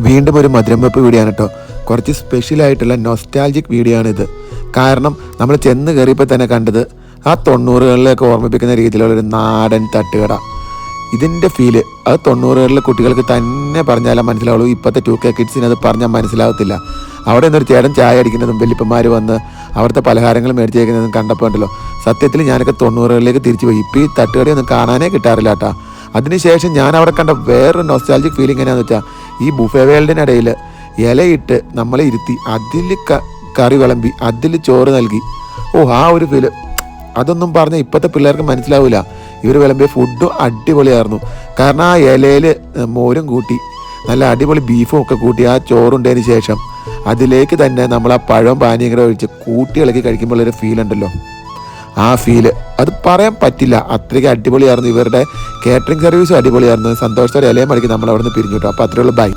വീണ്ടും ഒരു മധുരം വെപ്പ് വീഡിയോ ആണ് കേട്ടോ. കുറച്ച് സ്പെഷ്യലായിട്ടുള്ള നൊസ്റ്റാൾജിക് വീഡിയോ ആണിത്. കാരണം നമ്മൾ ചെന്ന് കയറിയപ്പോൾ തന്നെ കണ്ടത് ആ 90കളിലൊക്കെ ഓർമ്മിപ്പിക്കുന്ന രീതിയിലുള്ളൊരു നാടൻ തട്ടുകട. ഇതിൻ്റെ ഫീല് അത് 90കളിലെ കുട്ടികൾക്ക് തന്നെ പറഞ്ഞാലേ മനസ്സിലാവുള്ളൂ. ഇപ്പോഴത്തെ 2K കിഡ്സിന് അത് പറഞ്ഞാൽ മനസ്സിലാവത്തില്ല. അവിടെ നിന്നൊരു ചേട്ടൻ ചായ അടിക്കുന്നതും വലിയപ്പന്മാർ വന്ന് അവിടുത്തെ പലഹാരങ്ങൾ മേടിച്ചേക്കുന്നതും കണ്ടപ്പോൾ ഉണ്ടല്ലോ, സത്യത്തിൽ ഞാനൊക്കെ 90കളിലേക്ക് തിരിച്ചു പോയി. ഇപ്പോൾ ഈ തട്ടുകടയൊന്നും കാണാനേ കിട്ടാറില്ല കേട്ടോ. അതിനുശേഷം ഞാൻ അവിടെ കണ്ട വേറൊരു നൊസ്റ്റാൾജിക് ഫീലിംഗ് എങ്ങനെയാണെന്ന് വെച്ചാൽ, ഈ ബുഫേ വേൾഡിനിടയിൽ ഇലയിട്ട് നമ്മളെ ഇരുത്തി അതിൽ കറി വിളമ്പി അതിൽ ചോറ് നൽകി. ആ ഒരു ഫീല് അതൊന്നും പറഞ്ഞാൽ ഇപ്പോഴത്തെ പിള്ളേർക്ക് മനസ്സിലാവില്ല. ഇവർ വിളമ്പിയ ഫുഡും അടിപൊളിയായിരുന്നു. കാരണം ആ ഇലയിൽ മോരും കൂട്ടി നല്ല അടിപൊളി ബീഫും ഒക്കെ കൂട്ടി ആ ചോറുണ്ടതിന് ശേഷം അതിലേക്ക് തന്നെ നമ്മൾ ആ പഴവും പാനീയങ്ങളും ഒഴിച്ച് കൂട്ടിയിളക്കി കഴിക്കുമ്പോൾ ഒരു ഫീലുണ്ടല്ലോ, ആ ഫീല് അത് പറയാൻ പറ്റില്ല. അത്രയ്ക്ക് അടിപൊളിയായിരുന്നു. ഇവരുടെ കേറ്ററിംഗ് സർവീസും അടിപൊളിയായിരുന്നു. സന്തോഷത്തോടെ ഇലയും മടിക്ക് നമ്മൾ അവിടെ നിന്ന് പിരിഞ്ഞു കിട്ടും. അപ്പോൾ അത്രയുള്ളൂ. ബൈ.